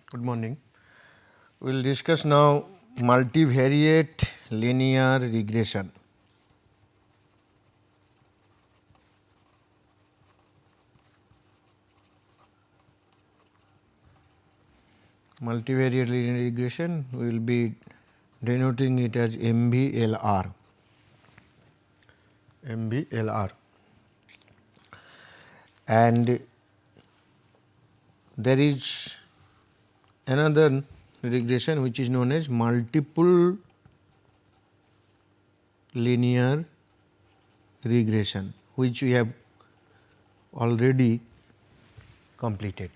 Good morning. We will discuss now multivariate linear regression. Multivariate linear regression, we will be denoting it as MVLR. MVLR. And there is another regression which is known as multiple linear regression, which we have already completed.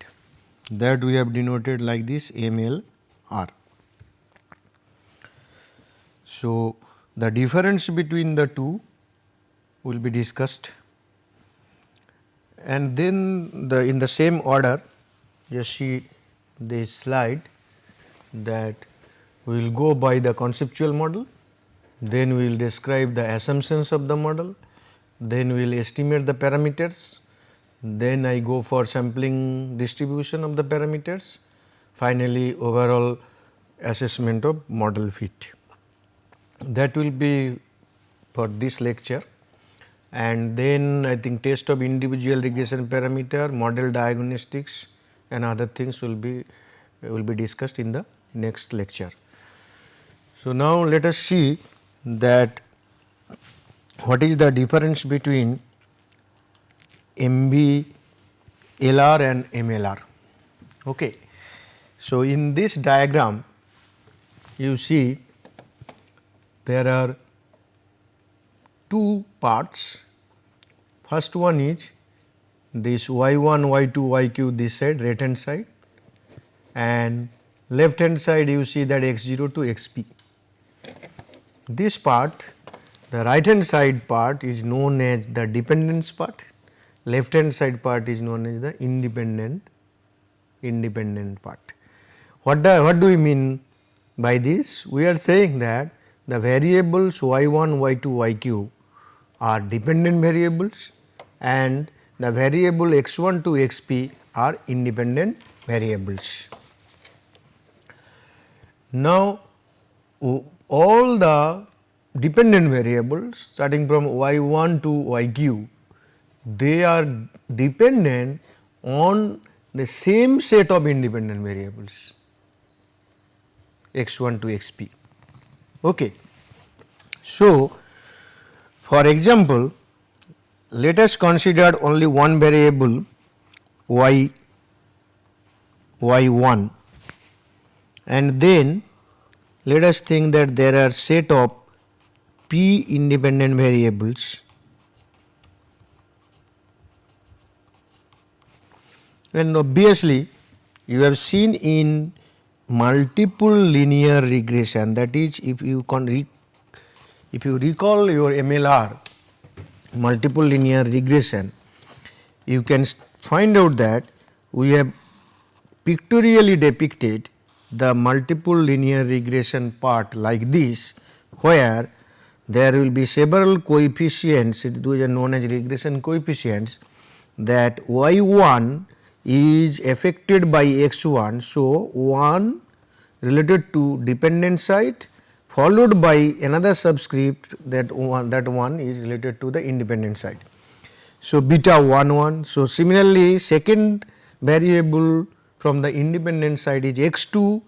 That we have denoted like this MLR. So, the difference between the two will be discussed, and then in the same order, just see this slide, that we will go by the conceptual model, then we will describe the assumptions of the model, then we will estimate the parameters, then I go for sampling distribution of the parameters, finally overall assessment of model fit. That will be for this lecture, and then I think test of individual regression parameter, model diagnostics and other things will be discussed in the next lecture. So, now let us see that what is the difference between MVLR and MLR. Okay. So, in this diagram you see there are two parts. First one is this y1, y2, yq this side, right hand side, and left hand side you see that x0 to xp. This part, the right hand side part is known as the dependence part, left hand side part is known as the independent part. What do we mean by this? We are saying that the variables y1, y2, yq are dependent variables and the variable x1 to xp are independent variables. Now, all the dependent variables starting from y1 to yq, they are dependent on the same set of independent variables x1 to xp. Okay. So, for example, let us consider only one variable y1, and then let us think that there are set of p independent variables, and obviously you have seen in multiple linear regression, that is if you recall your MLR multiple linear regression, you can find out that we have pictorially depicted the multiple linear regression part like this, where there will be several coefficients, those are known as regression coefficients, that y1 is affected by x1. So, one related to dependent side followed by another subscript that one is related to the independent side. So, beta 1 1. So, similarly second variable from the independent side is x2,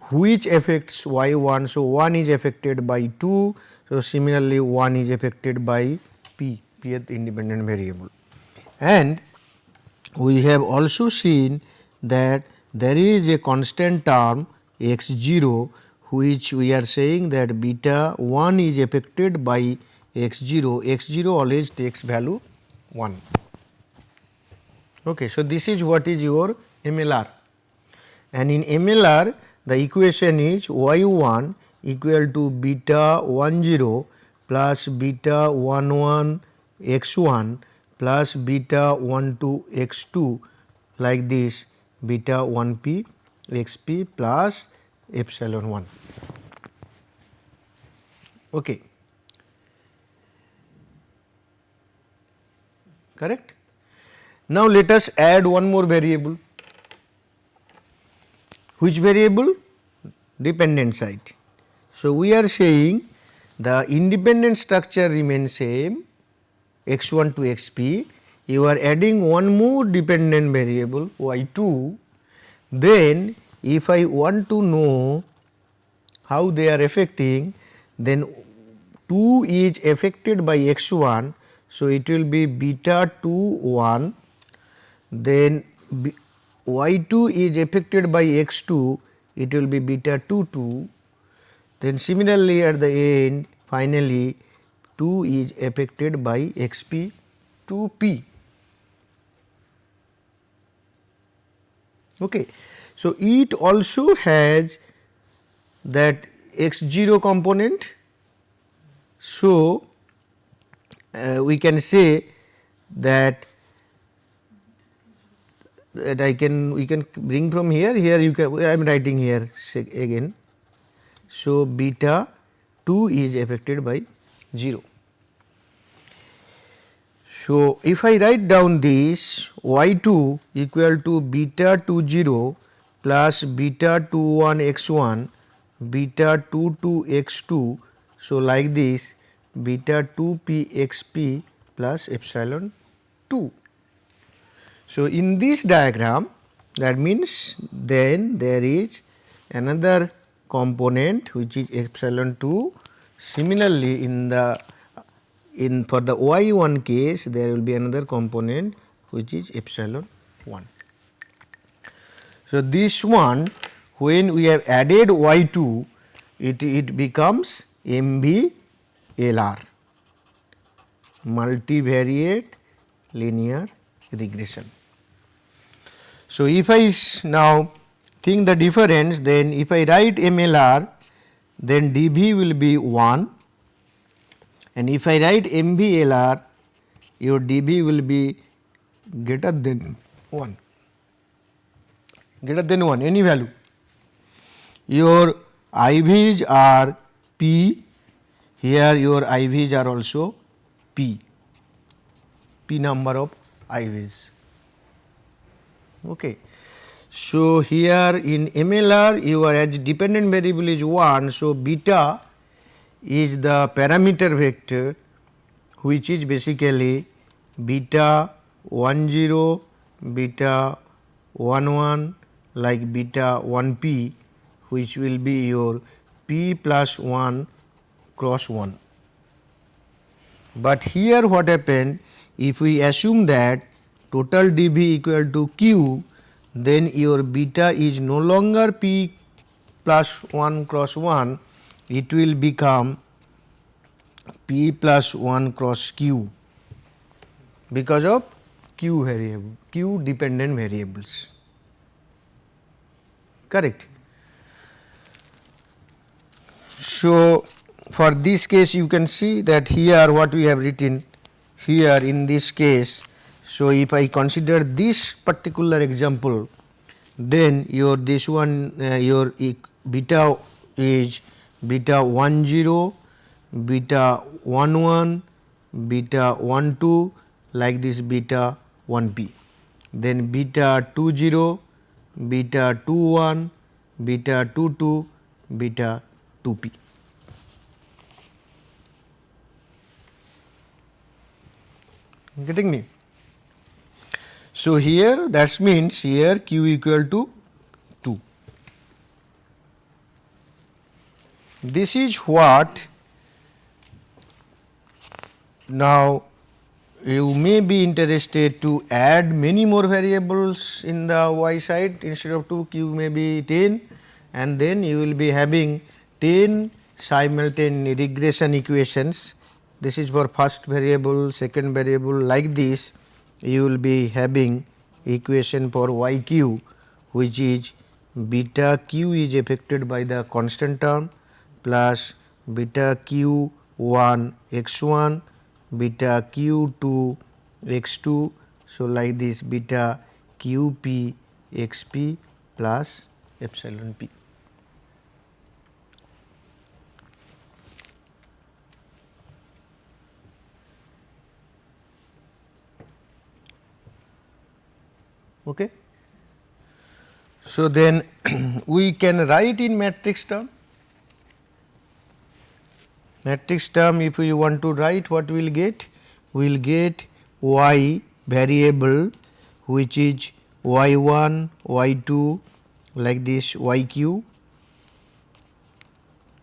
which affects y1. So, 1 is affected by 2. So, similarly 1 is affected by pth independent variable. And we have also seen that there is a constant term x0, which we are saying that beta 1 is affected by x0, x0 always takes value 1. Okay. So, this is what is your MLR, and in MLR the equation is y1 equal to beta 10 plus beta 11 x1 plus beta 12 x2 like this, beta 1p xp plus epsilon 1. Okay. Correct. Now, let us add one more variable which variable? Dependent side. So, we are saying the independent structure remains same x1 to xp, you are adding one more dependent variable y2, then if I want to know how they are affecting, then 2 is affected by x1, so it will be beta 2 1, then y2 is affected by x2, it will be beta 2 2, then similarly at the end finally 2 is affected by xp 2p. Okay. So, it also has that x0 component. So, we can say that we can bring from here, you can, I am writing here again. So, beta 2 is affected by 0. So, if I write down this y2 equal to beta 2 0 plus beta 2 1 x 1 beta 2 2 x 2. So, like this beta 2 p x p plus epsilon 2. So, in this diagram, that means then there is another component which is epsilon 2. Similarly, for the y1 case there will be another component which is epsilon 1. So, this one when we have added y2, it becomes MVLR, multivariate linear regression. So, if I now think the difference, then if I write MLR, then dV will be 1, and if I write MVLR, your dV will be greater than 1, any value. Your IVs are P, here your IVs are also P number of IVs. Okay. So, here in MLR your as dependent variable is 1. So, beta is the parameter vector which is basically beta 1 0, beta 1 1 like beta 1 p, which will be your p plus 1 cross 1. But here what happened, if we assume that total dV equal to q, then your beta is no longer p plus 1 cross 1, it will become p plus 1 cross q because of q variable, q dependent variables, correct. So, for this case you can see that here what we have written here in this case. So, if I consider this particular example, then your this one your beta is beta 1 0, beta 1 1, beta 1 2 like this beta 1 p, then beta 2 0, beta 2 1, beta 2 2, beta 2 p. Getting me? So, here that means here q equal to 2. This is what now you may be interested to add many more variables in the y side. Instead of 2, q may be 10, and then you will be having 10 simultaneous regression equations. This is for first variable, second variable, like this you will be having equation for y q, which is beta q is affected by the constant term plus beta q 1 x 1, beta q 2 x 2. So, like this beta q p x p plus epsilon p. Okay. So, then we can write in matrix term. Matrix term, if we want to write, what we will get? We will get y variable which is y1, y2 like this yq,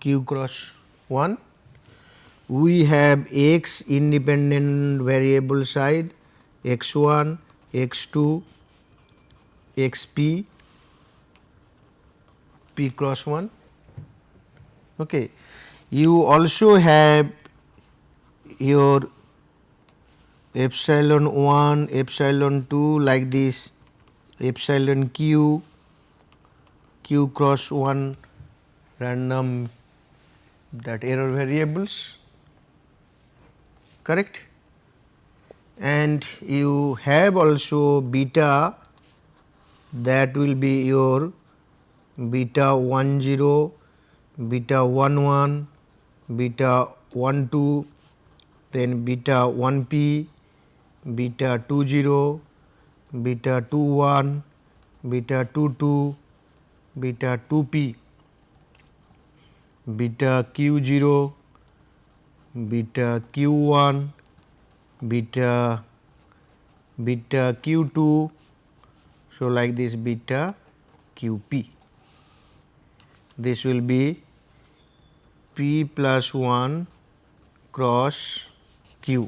q cross 1. We have x independent variable side x1, x2, xp, p cross 1. Okay. You also have your epsilon 1, epsilon 2 like this, epsilon q, q cross 1 random that error variables, correct, and you have also beta, that will be your beta 10, beta 11, beta 12, then beta 1p, beta 20, beta 21, beta 22, beta 2p, beta q0, beta q1, beta q2, so like this beta qp. This will be p plus 1 cross q.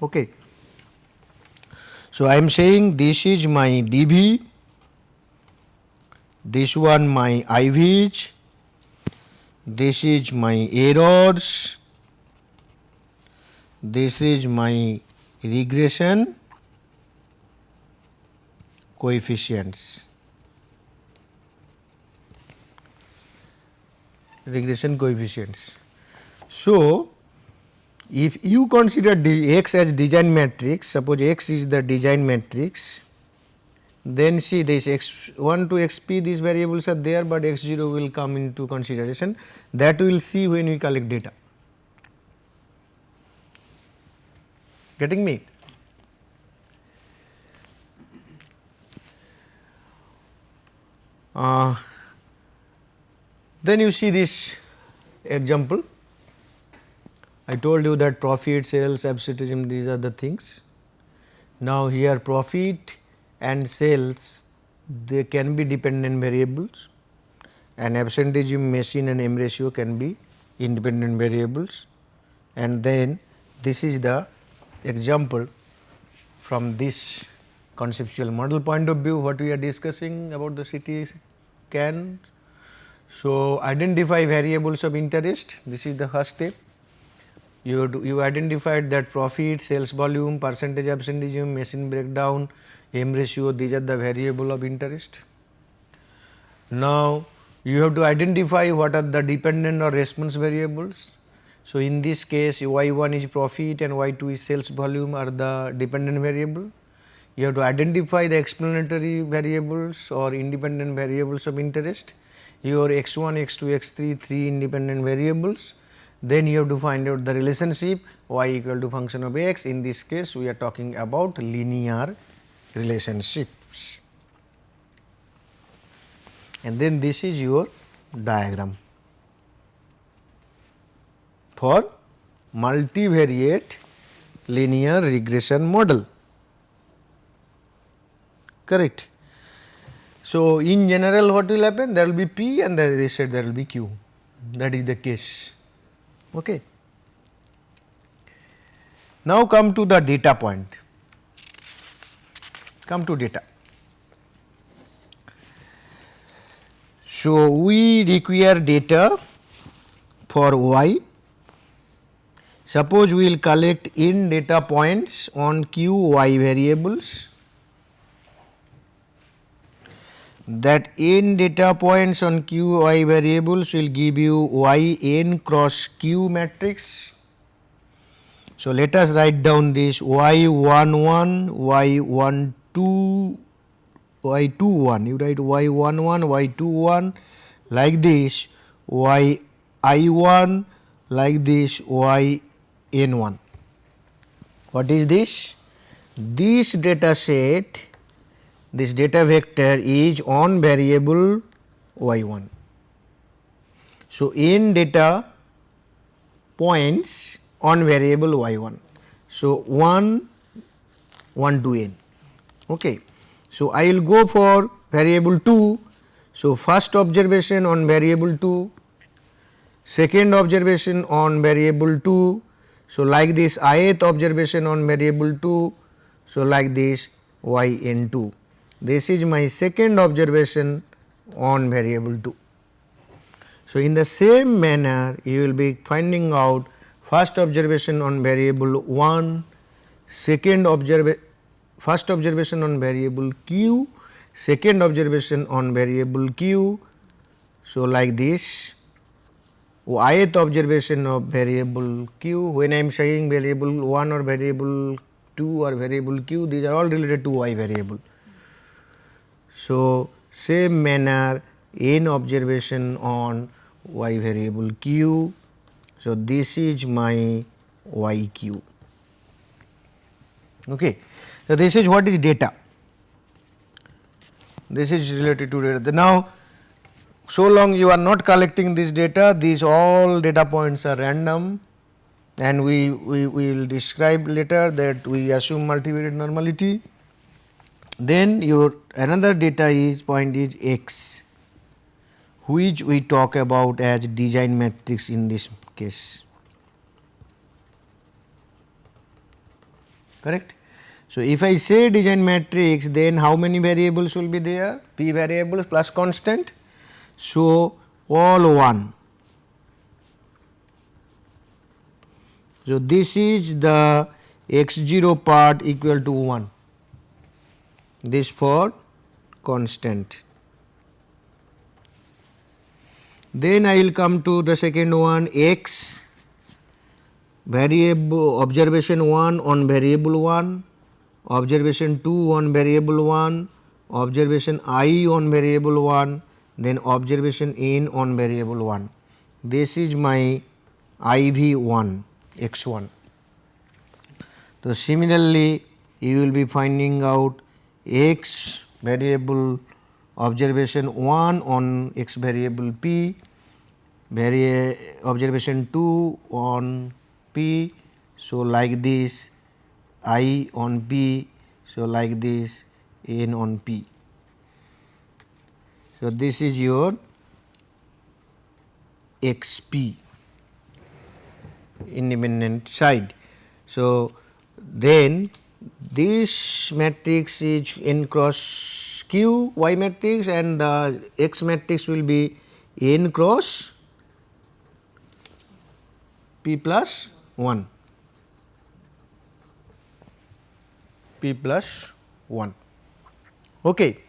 Okay. So, I am saying this is my dv, this one my IVs, this is my errors, this is my regression coefficients. So, if you consider X as design matrix, suppose X is the design matrix, then see this x1 to xp, these variables are there, but x0 will come into consideration, that we will see when we collect data. Getting me? Then you see this example. I told you that profit, sales, absenteeism, these are the things. Now, here profit and sales, they can be dependent variables, and absenteeism, machine and M ratio can be independent variables, and then this is the example from this conceptual model point of view what we are discussing about the CT scan. So, identify variables of interest, this is the first step. You identified that profit, sales volume, percentage absenteeism, machine breakdown, M ratio, these are the variable of interest. Now, you have to identify what are the dependent or response variables. So, in this case y1 is profit and y2 is sales volume are the dependent variable. You have to identify the explanatory variables or independent variables of interest, your x1, x2, x3, 3 independent variables. Then you have to find out the relationship y equal to function of x. In this case, we are talking about linear relationships. And then this is your diagram for multivariate linear regression model, correct. So, in general what will happen? There will be P and they said there will be Q, that is the case. Okay. Now, come to the data point, come to data. So, we require data for y. Suppose we will collect n data points on q y variables, that n data points on q y variables will give you y n cross q matrix. So, let us write down this y11, y12, y21, you write y11, y21 like this, yi1 like this, yn1. What is this? this data set, this data vector is on variable y1. So, n data points on variable y1. So, 1 to n. Okay. So, I will go for variable 2. So, first observation on variable 2, second observation on variable 2. So, like this ith observation on variable 2. So, like this y n 2. This is my second observation on variable 2. So, in the same manner you will be finding out first observation on variable 1, first observation on variable q, second observation on variable q. So, like this ith observation of variable q, when I am saying variable 1 or variable 2 or variable q, these are all related to y variable. So, same manner n observation on y variable q. So, this is my y q. Okay. So, this is what is data, this is related to data. Now, so long you are not collecting this data, these all data points are random, and we will describe later that we assume multivariate normality. Then your another data is point is x, which we talk about as design matrix in this case, correct. So, if I say design matrix, then how many variables will be there? P variables plus constant. So, all 1. So, this is the x0 part equal to 1, this for constant. Then I will come to the second one, x variable observation 1 on variable 1, observation 2 on variable 1, observation I on variable 1, then observation n on variable 1. This is my IV1 x1. So, similarly, you will be finding out x variable observation 1 on x variable p, observation 2 on p. So, like this I on p. So, like this n on p. So, this is your x p independent side. So, then this matrix is n cross q y matrix, and the x matrix will be n cross p plus 1, p plus 1. Okay.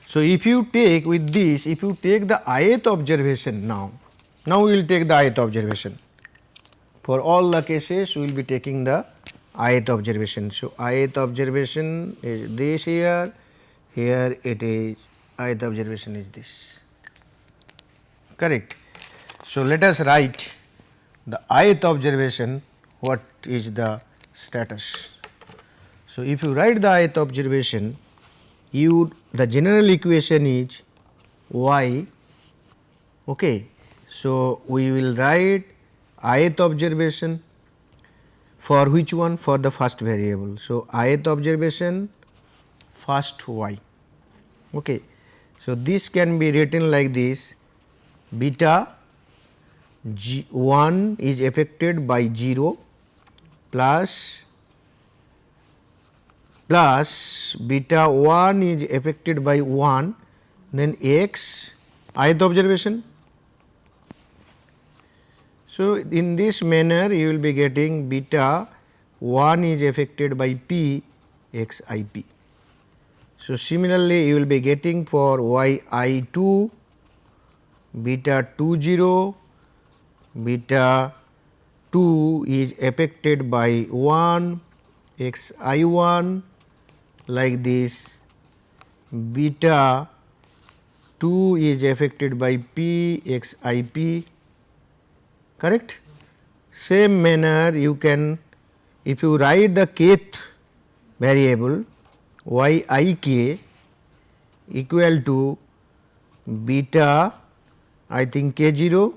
So, if you take with this, if you take the ith observation now we will take the ith observation. For all the cases, we will be taking the ith observation. So, ith observation is this here, here it is ith observation is this, correct. So, let us write the ith observation, what is the status. So, if you write the ith observation, the general equation is y. Okay. So, we will write ith observation for which one? For the first variable. So, ith observation first y. Okay. So, this can be written like this: beta G1 is affected by 0 plus beta 1 is affected by 1, then x ith observation. So, in this manner you will be getting beta 1 is affected by p x I p. So, similarly, you will be getting for y I 2 beta 2 0, beta 2 is affected by 1 x I 1, like this, beta 2 is affected by p x I p, correct. Same manner you can, if you write the kth variable yik equal to beta I think k0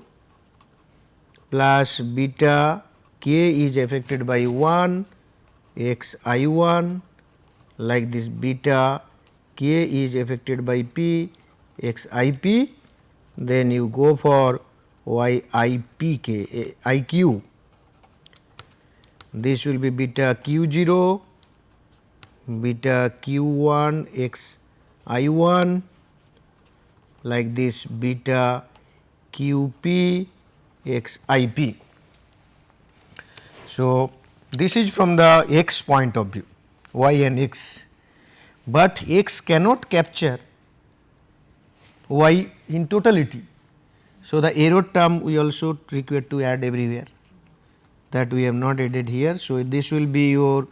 plus beta k is affected by 1 x I1 like this, beta k is affected by p x ip, then you go for y ipk iq, this will be beta q0 beta q1 x I1 like this, beta qp x ip. So, this is from the x point of view, y and x, but x cannot capture y in totality. So, the error term we also require to add everywhere, that we have not added here. So, this will be your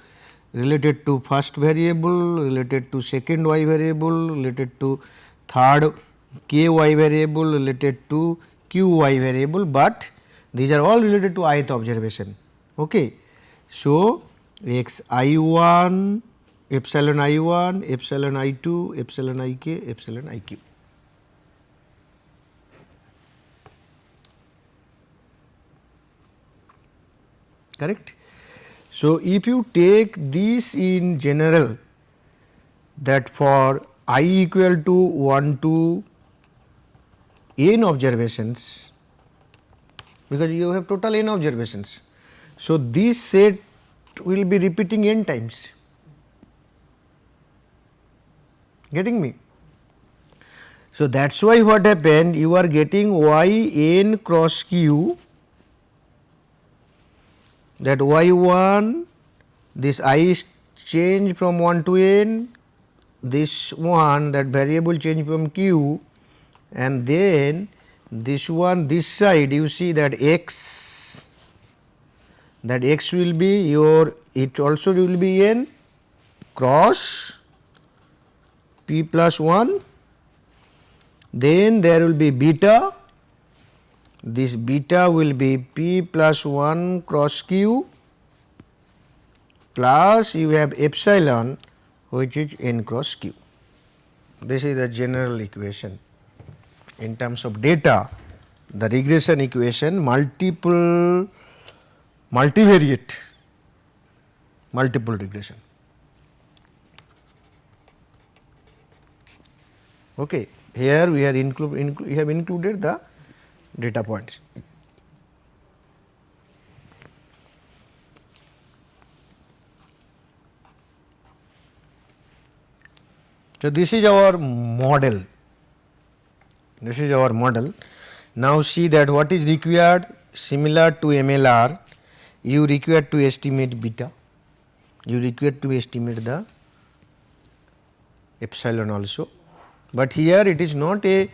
related to first variable, related to second y variable, related to third k y variable, related to q y variable, but these are all related to ith observation. Okay. So, x I1, epsilon I1, epsilon I2, epsilon Ik, epsilon Iq. Correct. So, if you take this in general, that for I equal to 1 to n observations, because you have total n observations. So, this set will be repeating n times, getting me. So, that is why what happened, you are getting y n cross q, that y1 this I is change from 1 to n, this one that variable change from q, and then this one this side you see that x will be your, it also will be n cross p plus 1, then there will be beta, this beta will be p plus 1 cross q plus you have epsilon which is n cross q. This is the general equation. In terms of data, the regression equation multivariate multiple regression. Okay. Here we are we have included the data points. So, this is our model. This is our model. Now, see that what is required, similar to MLR, you require to estimate beta, you require to estimate the epsilon also, but here it is not a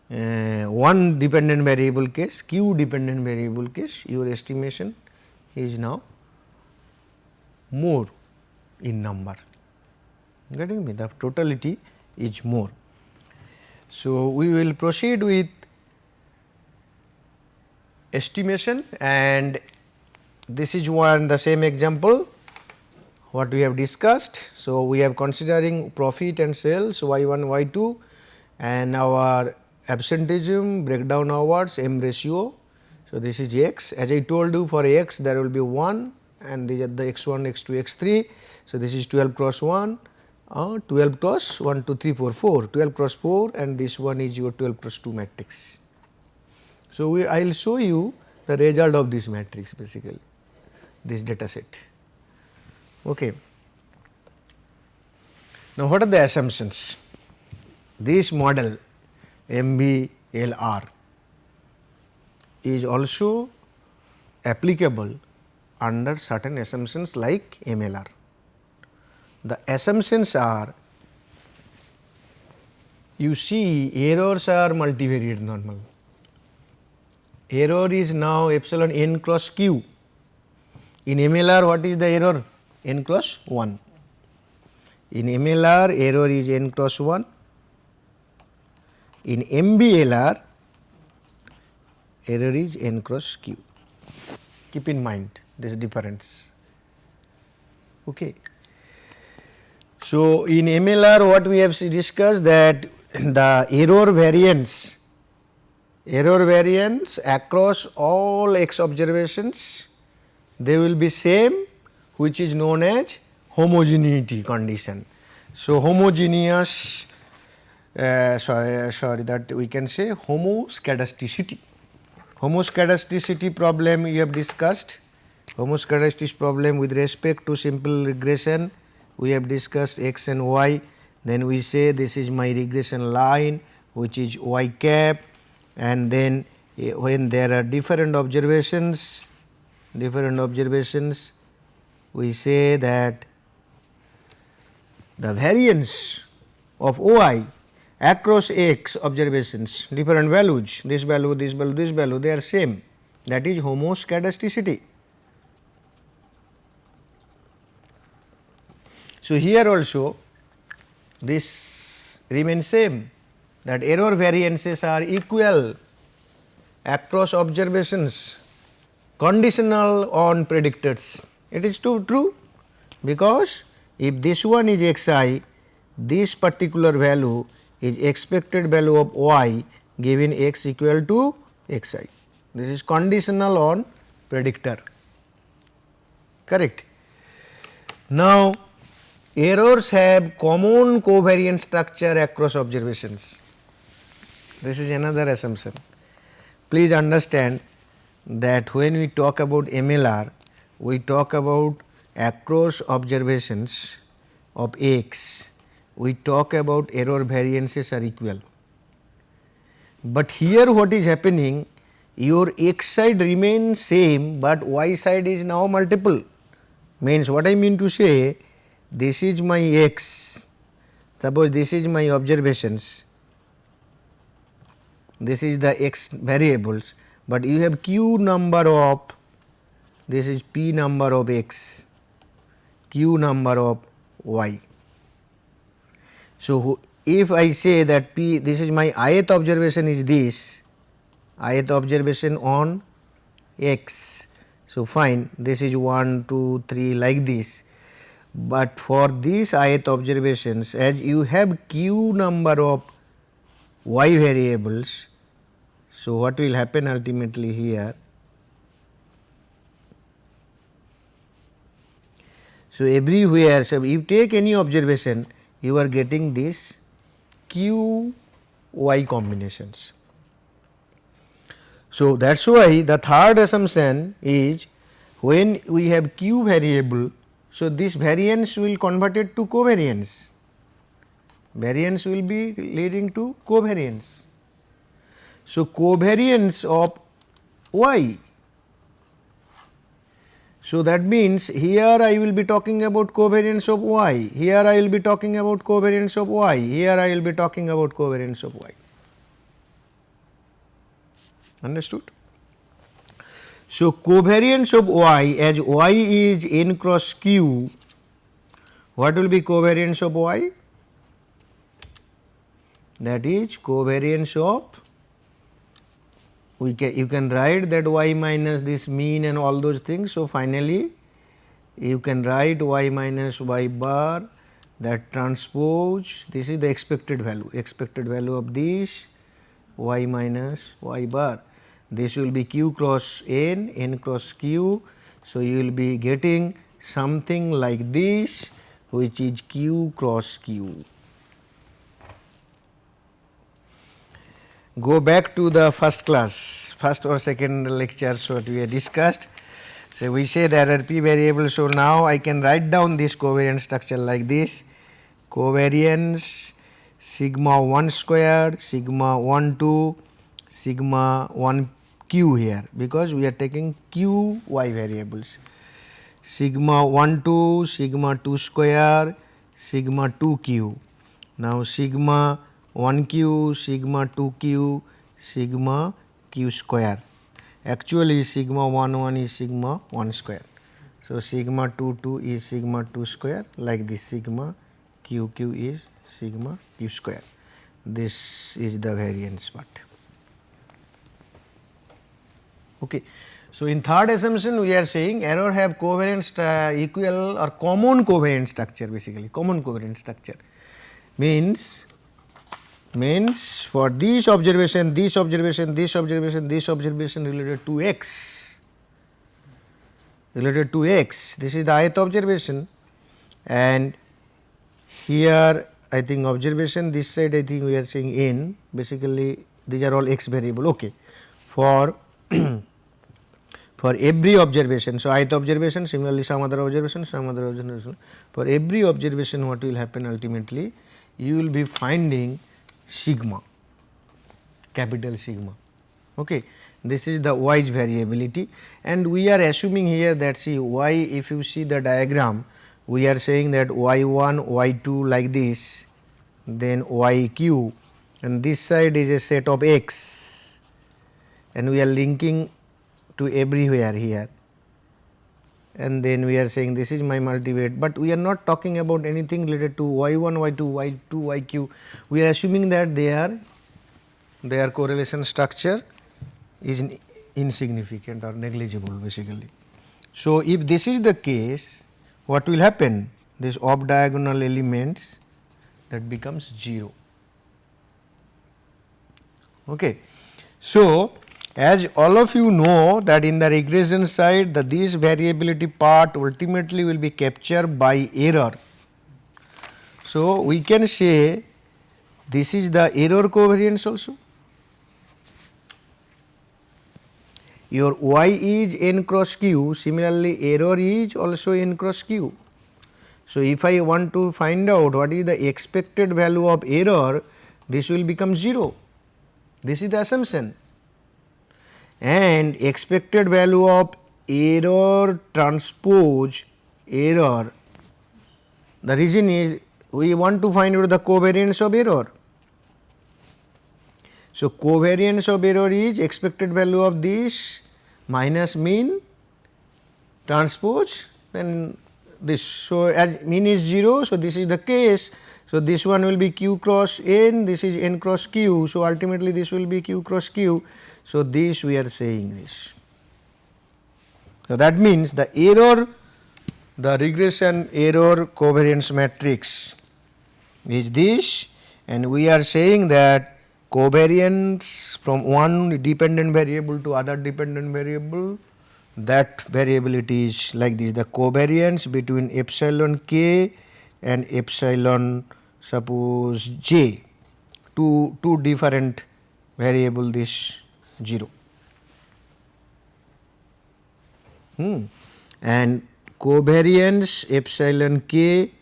one dependent variable case, q dependent variable case, your estimation is now more in number, getting me, the totality is more. So, we will proceed with estimation, and this is one the same example what we have discussed. So, we have considering profit and sales y1 y2 and our absenteeism, breakdown hours, m ratio. So, this is x, as I told you for x there will be 1 and these are the x1, x2, x3. So, this is 12 cross 1, 12 cross 1, 2, 3, 4, 4, 12 cross 4, and this one is your 12 cross 2 matrix. So, I will show you the result of this matrix, basically this data set. Okay. Now, what are the assumptions? This model MBLR is also applicable under certain assumptions like MLR. The assumptions are, you see errors are multivariate normal, error is now epsilon n cross q. In MLR what is the error? N cross 1. In MLR error is n cross 1. In MBLR error is n cross q. Keep in mind this difference. Okay. So, in MLR what we have discussed that the error variance across all x observations, they will be same, which is known as homogeneity condition. So, homogeneous sorry that we can say homoscedasticity. Homoscedasticity problem we have discussed. Homoscedasticity problem with respect to simple regression, we have discussed x and y. Then we say this is my regression line, which is y cap, and then when there are different observations, we say that the variance of OI across x observations, different values, this value, this value, this value, they are same, that is homoscedasticity. So, here also this remains same, that error variances are equal across observations, conditional on predictors. It is true, because if this one is xi, this particular value is expected value of y given x equal to xi. This is conditional on predictor, correct. Now, errors have common covariance structure across observations. This is another assumption. Please understand that when we talk about MLR, we talk about across observations of x, we talk about error variances are equal. But here what is happening, your x side remains same, but y side is now multiple. Means what I mean to say, this is my x, suppose this is my observations, this is the x variables, but you have q number of, this is p number of x, q number of y. So, if I say that p, this is my ith observation is this, ith observation on x. So, fine, this is 1, 2, 3 like this, but for these ith observations, as you have q number of y variables, so what will happen ultimately here? So, everywhere, so if you take any observation, you are getting this q y combinations. So, that is why the third assumption is when we have q variable, so this variance will convert it to covariance, variance will be leading to covariance. So, covariance of y. So, that means here I will be talking about covariance of y, here I will be talking about covariance of y, here I will be talking about covariance of y. Understood? So, covariance of y, as y is n cross q, what will be covariance of y? That is covariance of, you can write that y minus this mean and all those things. So, finally, you can write y minus y bar, that transpose, this is the expected value of this y minus y bar. This will be q cross n, n cross q. So, you will be getting something like this, which is q cross q. Go back to the first class, first or second lectures what we have discussed. So, we say there are p variables. So, now I can write down this covariance structure like this, covariance sigma 1 square, sigma 1 2, sigma 1 q here, because we are taking q y variables, sigma 1 2, sigma 2 square, sigma 2 q. Now, sigma 1 q, sigma 2 q, sigma q square. Actually, sigma 1 1 is sigma 1 square. So, sigma 2 2 is sigma 2 square, like this, sigma q q is sigma q square. This is the variance part. Okay. So, in third assumption we are saying error have covariant equal or common covariant structure, basically common covariant structure means for this observation related to x, this is the ith observation, and here I think observation this side I think we are saying n, basically these are all x variable. Okay. For for every observation, so ith observation, similarly some other observation, for every observation what will happen ultimately, you will be finding sigma, capital sigma. Okay. This is the y's variability, and we are assuming here that see y, if you see the diagram, we are saying that y1, y2 like this, then yq, and this side is a set of x, and we are linking to everywhere here, and then we are saying this is my multivariate, but we are not talking about anything related to y1, y2, y2, yq. We are assuming that their correlation structure is insignificant or negligible basically. So, if this is the case, what will happen? This off diagonal elements that becomes 0. Okay. So, as all of you know that in the regression side, this variability part ultimately will be captured by error. So, we can say this is the error covariance also. Your y is n cross q, similarly error is also n cross q. So, if I want to find out what is the expected value of error, this will become 0, this is the assumption, and expected value of error transpose error, the reason is we want to find out the covariance of error. So, covariance of error is expected value of this minus mean transpose and this. So, as mean is 0, so this is the case. So, this one will be q cross n, this is n cross q. So, ultimately this will be q cross q. So, this we are saying this. So, that means the error, the regression error covariance matrix is this, and we are saying that covariance from one dependent variable to other dependent variable, that variability is like this, the covariance between epsilon k and epsilon suppose j, two different variable this 0. And covariance epsilon k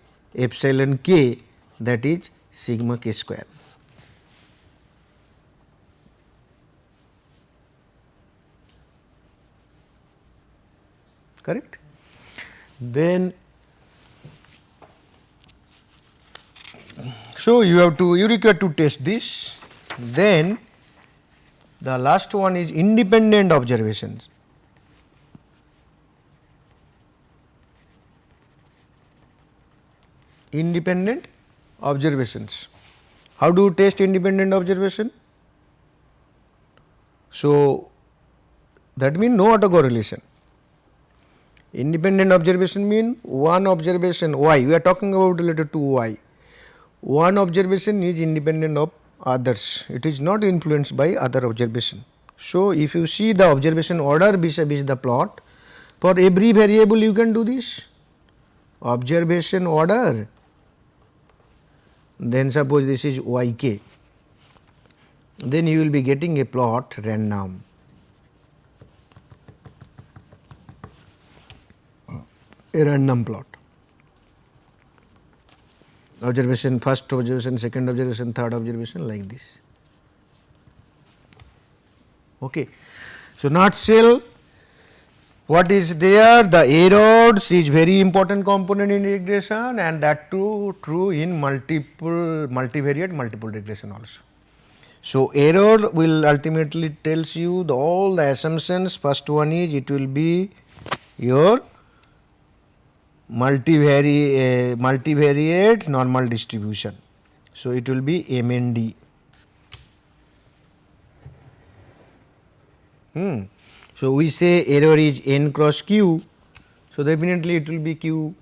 that is sigma k square. Correct. Then, so you require to test this. Then the last one is independent observations. Independent observations. How do you test independent observation? So, that means no autocorrelation. Independent observation mean one observation y, we are talking about related to y, one observation is independent of others, it is not influenced by other observation. So, if you see the observation order vis-a-vis the plot, for every variable you can do this observation order, then suppose this is yk, then you will be getting a plot random. A random plot, observation, first observation, second observation, third observation, like this. Okay. So, nutshell, what is there? The errors is very important component in regression, and that too true in multivariate multiple regression also. So, error will ultimately tells you all the assumptions. First one is it will be your multivariate normal distribution. So, it will be MND. So, we say error is n cross q. So, definitely it will be q,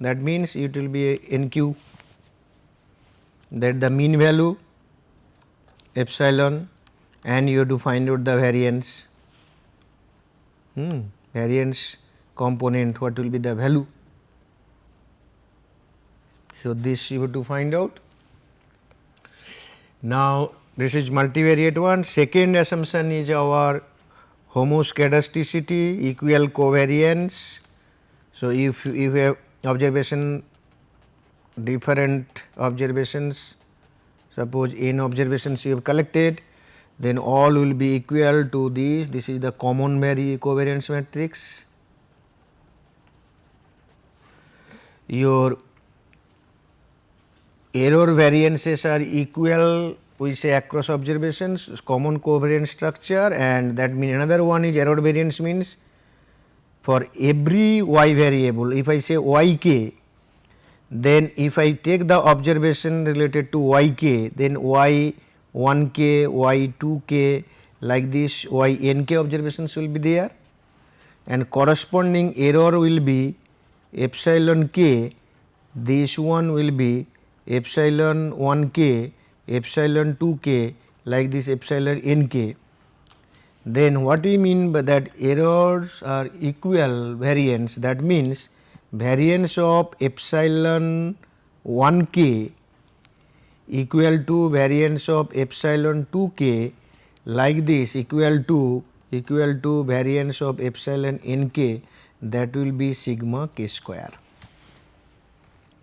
that means it will be n q, that the mean value epsilon, and you have to find out the variance, variance component, what will be the value. So, this you have to find out. Now, this is multivariate one. Second assumption is our homoscedasticity, equal covariance. So, if you have observation, different observations, suppose n observations you have collected, then all will be equal to this. This is the common covariance matrix. Your error variances are equal, we say across observations, common covariance structure, and that means another one is error variance means for every y variable, if I say y k, then if I take the observation related to y k, then y 1 k, y 2 k, like this y n k observations will be there, and corresponding error will be epsilon k, this one will be epsilon 1 k, epsilon 2 k, like this epsilon n k. Then what we mean by that errors are equal variance, that means variance of epsilon 1 k equal to variance of epsilon 2 k, like this equal to variance of epsilon n k, that will be sigma k square.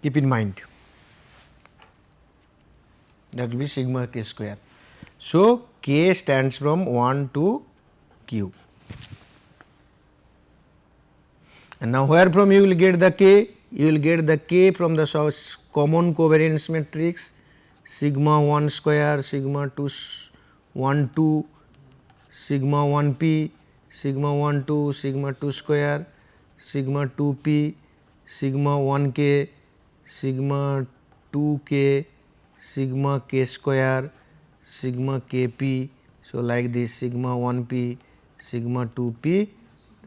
Keep in mind, that will be sigma k square. So, k stands from 1 to q. And now, where from you will get the k? You will get the k from the common covariance matrix sigma 1 square, sigma 2 1 2, sigma 1 p, sigma 1 2, sigma 2 square, sigma 2 p, sigma 1 k, sigma 2 k, sigma k square, sigma k p. So, like this sigma 1 p, sigma 2 p,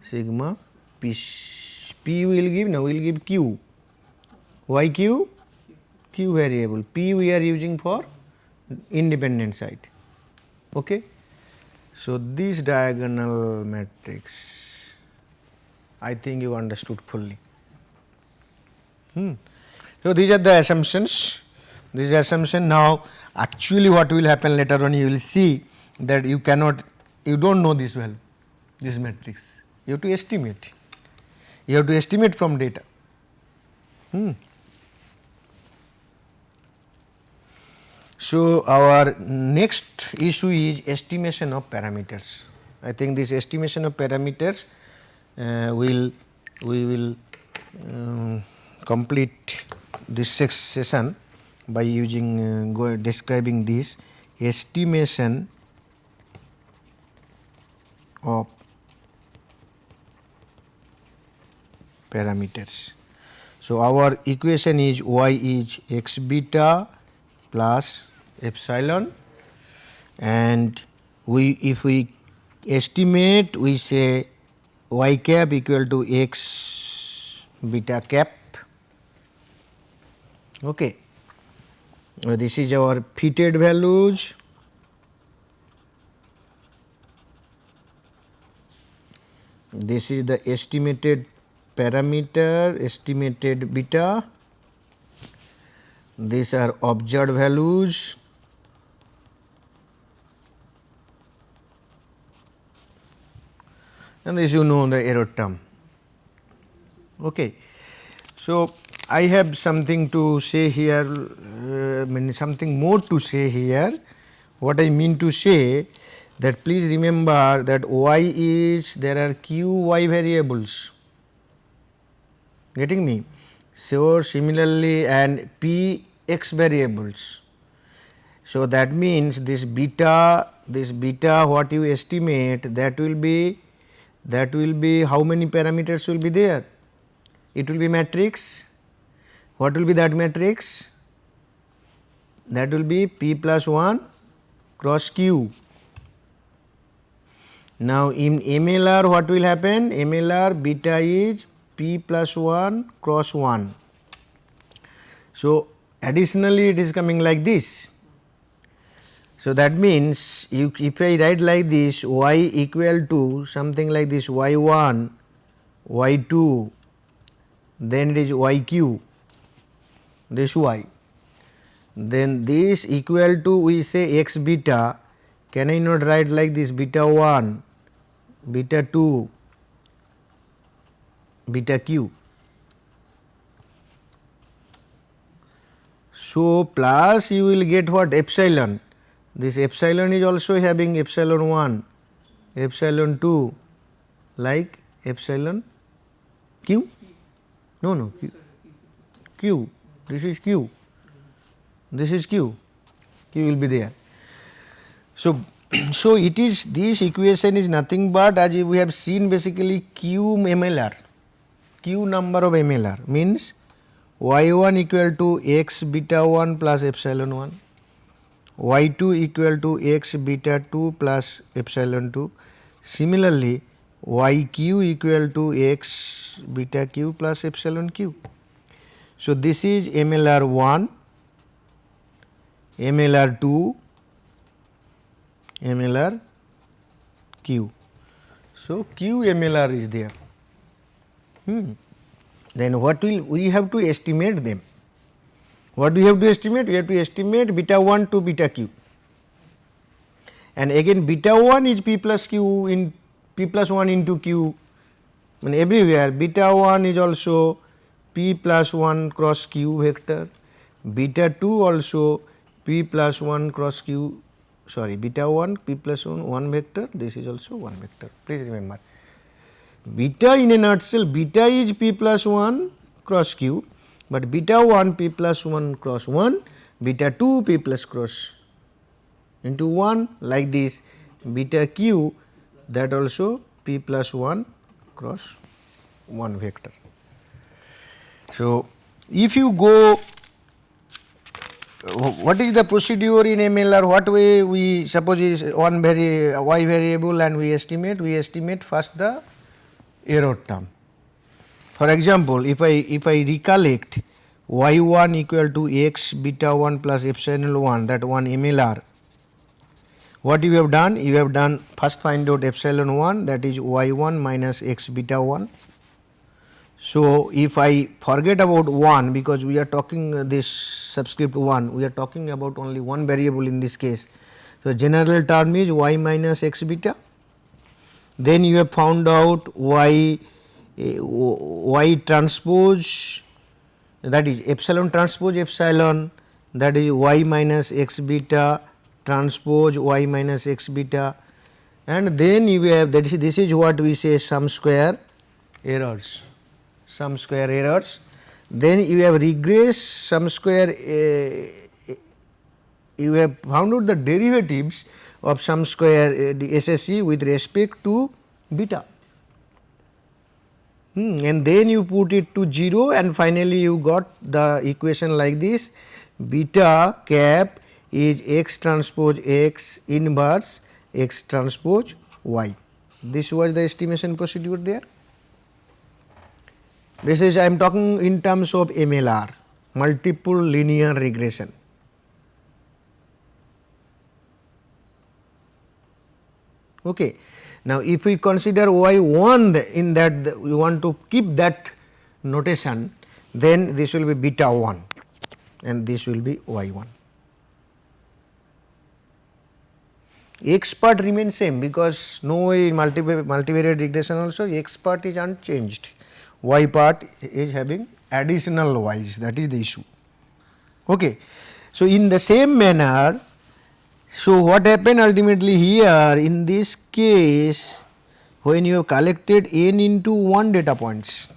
sigma p. P will give, now we will give q. Why q? Q variable. P we are using for independent side. Okay. So, this diagonal matrix, I think you understood fully. So, these are the assumptions. This is assumption. Now, actually what will happen later on, you will see that you cannot, you do not know this value, this matrix. You have to estimate. You have to estimate from data. So, our next issue is estimation of parameters. I think this estimation of parameters we will complete this session by using describing this estimation of parameters. So, our equation is y is x beta plus epsilon, and if we estimate, we say y cap equal to x beta cap. Okay. This is our fitted values. This is the estimated parameter, estimated beta. These are observed values. And this you know the error term. Okay. So, I have something to say here, something more to say here. What I mean to say, that please remember that y is, there are q y variables, getting me. So, similarly and p x variables. So, that means this beta what you estimate, that will be how many parameters will be there? It will be matrix. What will be that matrix? That will be p plus 1 cross q. Now in MLR what will happen? MLR beta is p plus 1 cross 1. So additionally it is coming like this. So that means if I write like this, y equal to something like this, y1, y2, then it is yq, this y, then this equal to we say x beta. Can I not write like this, beta 1, beta 2, beta q? So plus you will get what, epsilon. This epsilon is also having epsilon 1, epsilon 2, like epsilon q, no q, this is q, this is q, q will be there. So so it is, this equation is nothing but, as we have seen, basically q MLR, q number of MLR means y1 equal to x beta 1 plus epsilon 1, y2 equal to x beta 2 plus epsilon 2. Similarly, yq equal to x beta q plus epsilon q. So this is MLR 1, MLR 2, MLR q. So q MLR is there. Then what will we have to estimate them? What do we have to estimate? We have to estimate beta 1 to beta q, and again beta 1 is p plus q in p plus 1 into q, and everywhere beta 1 is also p plus 1 cross q vector, beta 2 also p plus 1 cross q, sorry, beta 1 p plus 1 vector, this is also 1 vector, please remember. Beta in a nutshell, beta is p plus 1 cross q, but beta 1 p plus 1 cross 1, beta 2 p plus cross into 1, like this, beta q, that also p plus 1 cross 1 vector. So if you go, what is the procedure in MLR? What way we suppose is one y variable and we estimate first the error term. For example, if I recollect y1 equal to x beta 1 plus epsilon 1, that one MLR, what you have done? You have done first find out epsilon 1, that is y1 minus x beta 1. So if I forget about 1, because we are talking this subscript 1, we are talking about only one variable in this case. So general term is y minus x beta. Then you have found out y transpose, that is epsilon transpose epsilon, that is y minus x beta transpose y minus x beta, and then you have, that is, this is what we say sum square errors, sum square errors. Then you have regress sum square, you have found out the derivatives of sum square the SSE with respect to beta, and then you put it to 0, and finally you got the equation like this, beta cap is x transpose x inverse x transpose y. This was the estimation procedure there. This is, I am talking in terms of MLR, multiple linear regression. Okay. Now if we consider y1 in that, we want to keep that notation, then this will be beta 1 and this will be y1. X part remains same, because no in multivariate regression also x part is unchanged, y part is having additional y's, that is the issue. Okay. So in the same manner, so what happened ultimately here in this case, when you have collected n into 1 data points,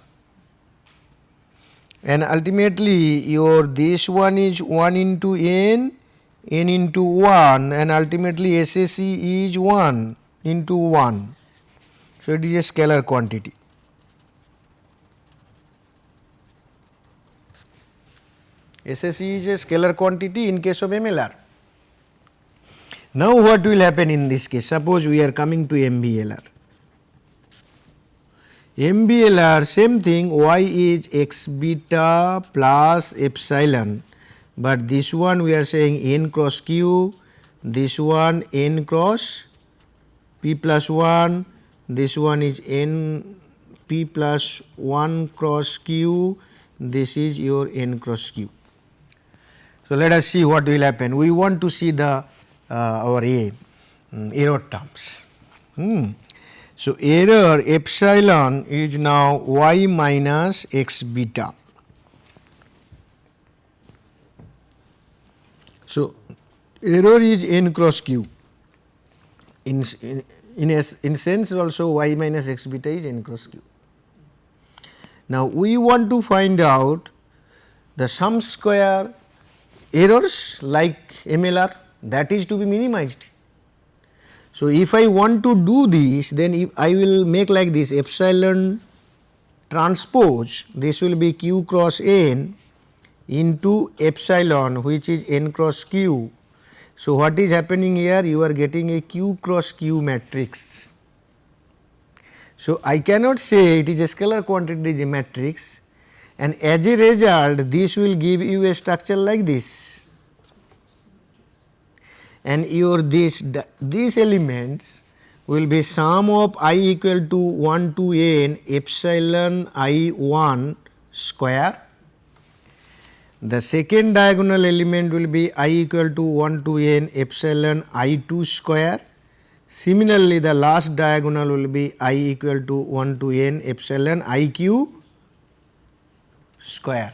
and ultimately your this one is 1 into n into 1, and ultimately SSE is 1 into 1. So it is a scalar quantity. SSE is a scalar quantity in case of MLR. Now what will happen in this case? Suppose we are coming to MBLR. MBLR same thing, y is x beta plus epsilon, but this one we are saying n cross q, this one n cross p plus 1, this one is n p plus 1 cross q, this is your n cross q. So, let us see what will happen. We want to see the our error terms. So, error epsilon is now y minus x beta. So, error is n cross q. In sense also y minus x beta is n cross q. Now, we want to find out the sum square errors like MLR, that is to be minimized. So, if I want to do this, then if I will make like this epsilon transpose, this will be q cross n into epsilon, which is n cross q. So, what is happening here? You are getting a q cross q matrix. So, I cannot say it is a scalar quantity, it is a matrix, and as a result this will give you a structure like this, and your these elements will be sum of I equal to 1 to n epsilon I 1 square. The second diagonal element will be I equal to 1 to n epsilon I 2 square. Similarly, the last diagonal will be I equal to 1 to n epsilon I q square,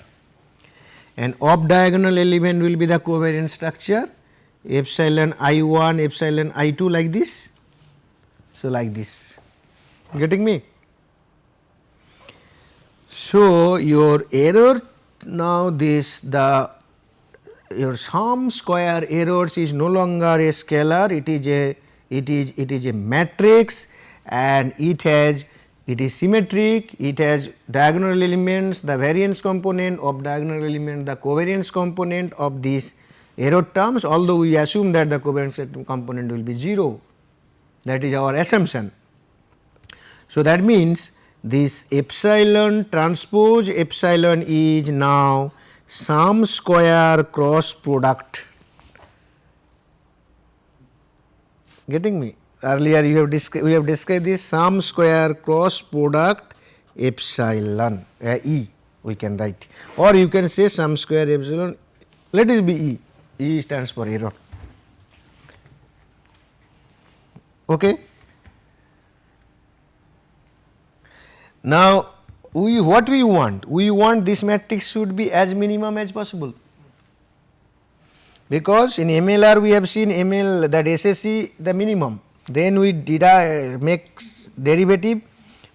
and off diagonal element will be the covariant structure epsilon I 1 epsilon I 2 like this. So, like this, getting me. So, your error now this your sum square errors is no longer a scalar, it is a matrix, and it is symmetric, it has diagonal elements, the variance component of diagonal element, the covariance component of these error terms, although we assume that the covariance component will be 0, that is our assumption. So, that means this epsilon transpose epsilon is now sum square cross product. Getting me? Earlier we have described this sum square cross product epsilon E we can write, or you can say sum square epsilon, let it be E, E stands for error. Okay. Now, what we want? We want this matrix should be as minimum as possible, because in MLR we have seen ML that SSE the minimum, then we make derivative,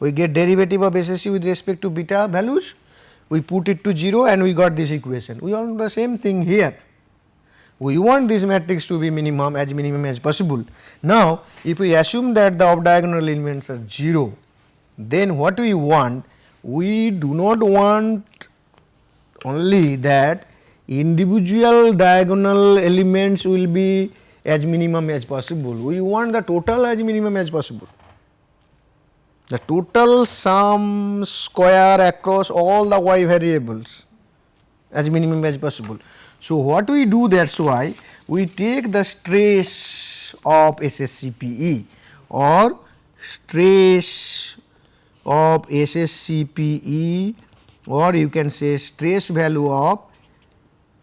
we get derivative of SSE with respect to beta values, we put it to 0 and we got this equation. We want the same thing here, we want this matrix to be minimum as possible. Now, if we assume that the off diagonal elements are 0, then what we want? We do not want only that individual diagonal elements will be as minimum as possible, we want the total as minimum as possible, the total sum square across all the y variables as minimum as possible. So, what we do, that is why we take the stress of SSCPE or stress of SSCPE, or you can say stress value of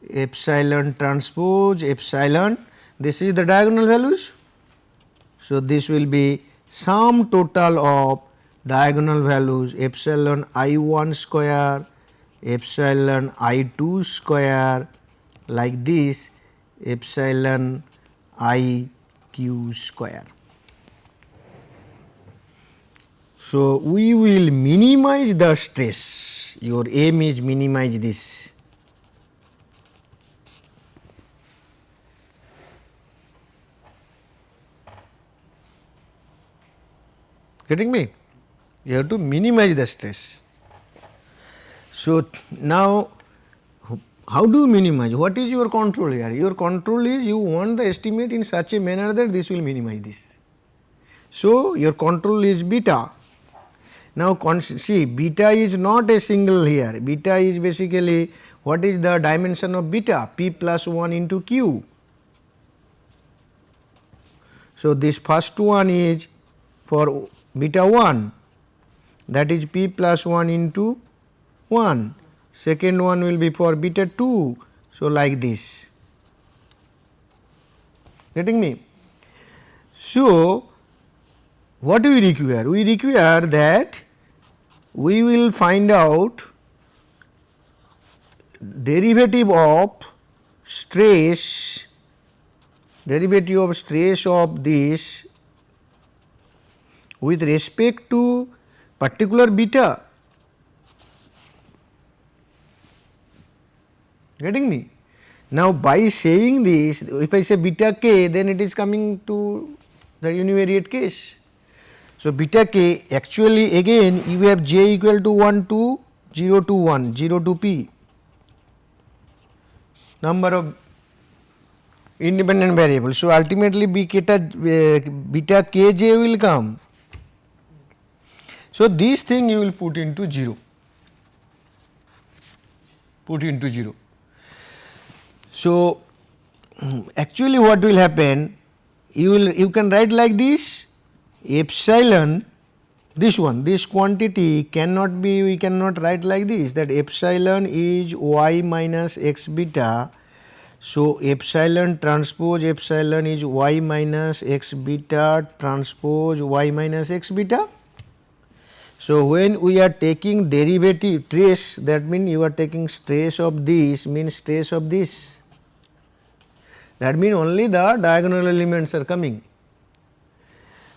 epsilon transpose epsilon, this is the diagonal values. So, this will be sum total of diagonal values epsilon I 1 square epsilon I 2 square like this epsilon I q square. So, we will minimize the stress, your aim is minimize this. Getting me? You have to minimize the stress. So, now How do you minimize? What is your control here? Your control is you want the estimate in such a manner that this will minimize this. So, your control is beta. Now, see, beta is not a single here, beta is basically what is the dimension of beta? P plus 1 into q. So, this first one is for beta 1, that is p plus 1 into 1, second one will be for beta 2. So, like this, getting me. So, what do we require? We require that we will find out derivative of stress of this with respect to particular beta, getting me. Now, by saying this, if I say beta k, then it is coming to the univariate case. So, beta k actually again you have j equal to 1 to 0 to 1, 0 to p, number of independent variables. So, ultimately beta kj will come. So, this thing you will put into 0, So, actually what will happen, you can write like this, epsilon, this one, this quantity cannot be, we cannot write like this, that epsilon is y minus x beta. So, epsilon transpose epsilon is y minus x beta transpose y minus x beta. So, when we are taking derivative trace, that means you are taking trace of this, means trace of this, that means only the diagonal elements are coming.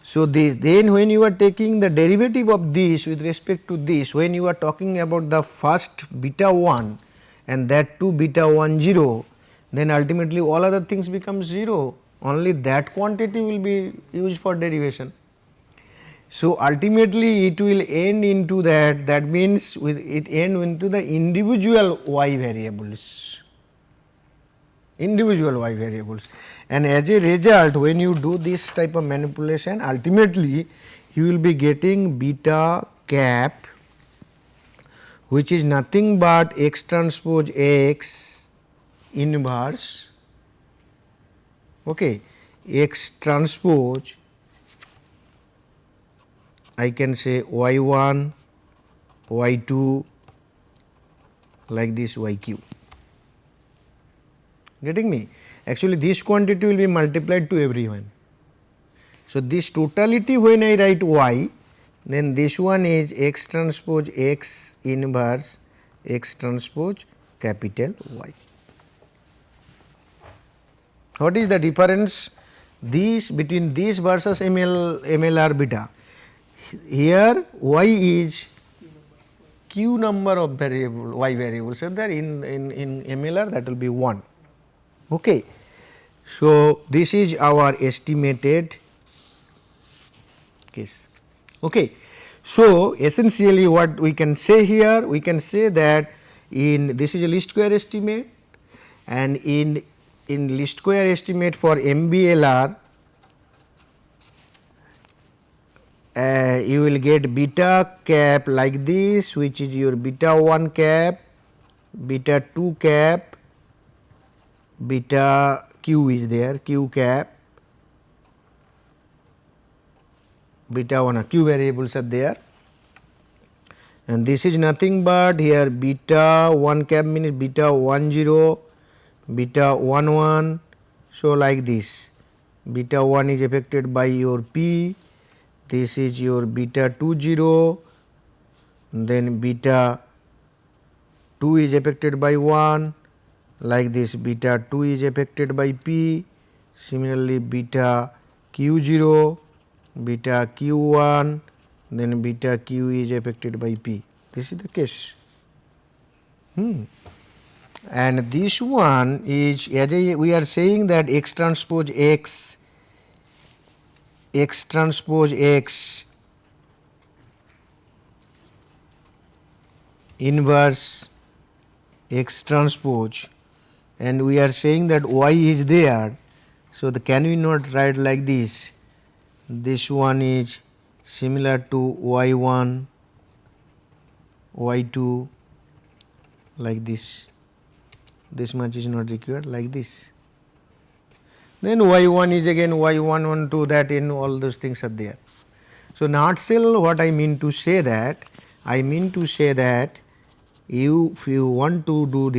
So, this then when you are taking the derivative of this with respect to this, when you are talking about the first beta 1 and that too beta 1 0, then ultimately all other things become 0, only that quantity will be used for derivation. So, ultimately it will end into that means with it end into the individual y variables, and as a result when you do this type of manipulation, ultimately you will be getting beta cap, which is nothing but x transpose x inverse, okay, x transpose, I can say y1, y2, like this yq, getting me. Actually this quantity will be multiplied to everyone. So, this totality when I write y, then this one is x transpose x inverse x transpose capital Y. What is the difference this between this versus MLR beta? Here y is q number of variable y variables are there, in MLR that will be 1. Okay. So, this is our estimated case. Okay. So, essentially what we can say here, we can say that in this is a least square estimate, and in least square estimate for MBLR you will get beta cap like this, which is your beta 1 cap, beta 2 cap, beta q is there, q cap, beta 1 q variables are there, and this is nothing but here beta 1 cap means beta 1 0, beta 1 1. So, like this, beta 1 is affected by your p, this is your beta 2 0, then beta 2 is affected by 1, like this beta 2 is affected by p, similarly beta q 0, beta q 1, then beta q is affected by p. This is the case. And this one is, as we are saying that x transpose x inverse X transpose, and we are saying that Y is there. So, can we not write like this? This one is similar to Y1, Y2 like this. This much is not required like this. Then Y1 is again Y1, 1, 2, that in all those things are there. So, nutshell what I mean to say that, if you want to do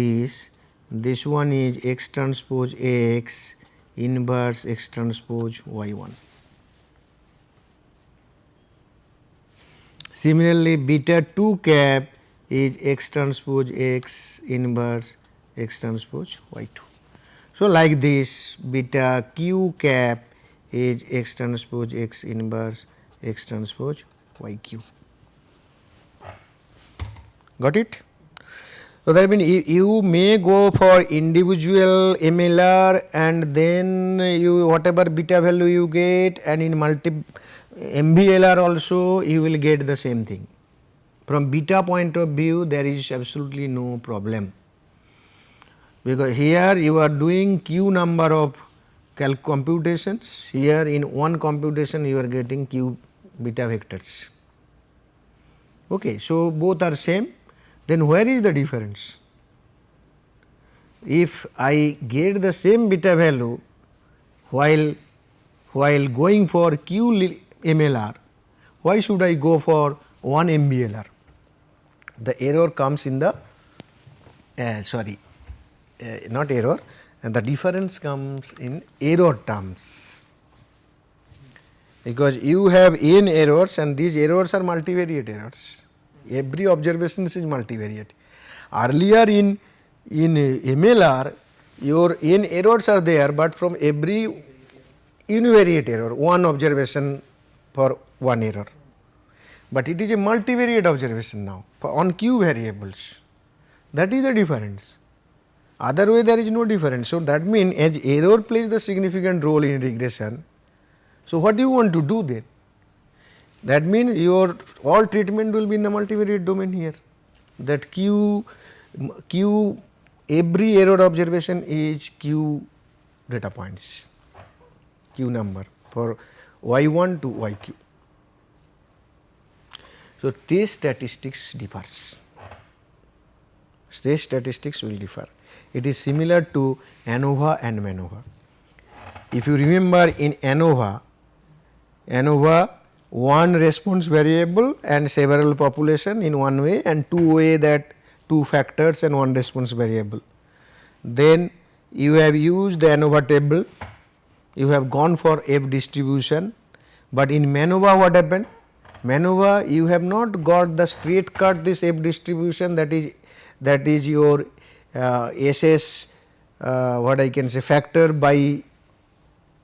this one is X transpose X inverse X transpose Y1. Similarly, beta 2 cap is X transpose X inverse X transpose Y2. So, like this beta Q cap is X transpose X inverse X transpose YQ. Got it? So, that means you may go for individual MLR and then you whatever beta value you get, and in MBLR also you will get the same thing. From beta point of view there is absolutely no problem, because here you are doing q number of computations, here in one computation you are getting q beta vectors. Okay. So, both are same, then where is the difference? If I get the same beta value while going for q MLR, why should I go for 1 MBLR? The error comes in the not error, the difference comes in error terms, because you have n errors and these errors are multivariate errors. Every observation is multivariate. Earlier in MLR your n errors are there, but from every univariate error, one observation for one error, but it is a multivariate observation now on q variables. That is the difference. Other way there is no difference. So, that means as error plays the significant role in regression. So, what do you want to do then? That means your all treatment will be in the multivariate domain here, that q every error observation is q data points, q number for y1 to yq. So, test statistics differs, test statistics will differ. It is similar to ANOVA and MANOVA. If you remember in ANOVA, one response variable and several population in one way, and two way, that two factors and one response variable. Then you have used the ANOVA table, you have gone for F distribution, but in MANOVA what happened? MANOVA you have not got the straight cut this F distribution, that is your SS what I can say factor by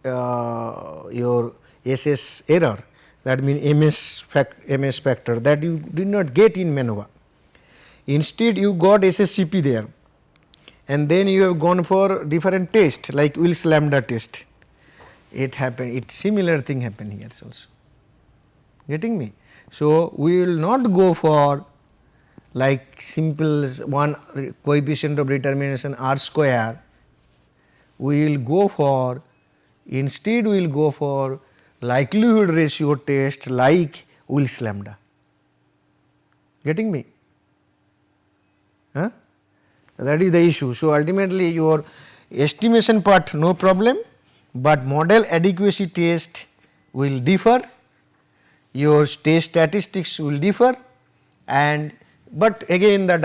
your SS error, that means MS factor, that you did not get in MANOVA. Instead you got SSCP there, and then you have gone for different test like Wills lambda test. It happened, it similar thing happened here also, getting me. So, we will not go for like simple one coefficient of determination r square, we will go for, instead we will go for likelihood ratio test like Wills lambda, getting me. That is the issue. So, ultimately your estimation part no problem, but model adequacy test will differ, your test statistics will differ, and but again the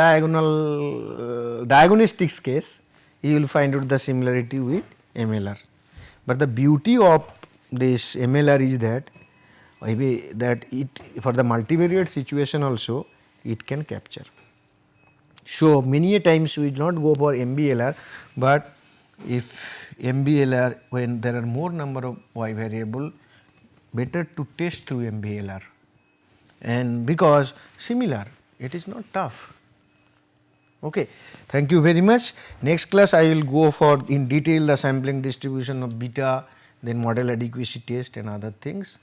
diagnostics case you will find out the similarity with MLR. But the beauty of this MLR is that it for the multivariate situation also it can capture. So, many a times we do not go for MBLR, but if MBLR, when there are more number of y variable, better to test through MBLR, and because similar, it is not tough. Okay. Thank you very much. Next class I will go for in detail the sampling distribution of beta, then model adequacy test and other things.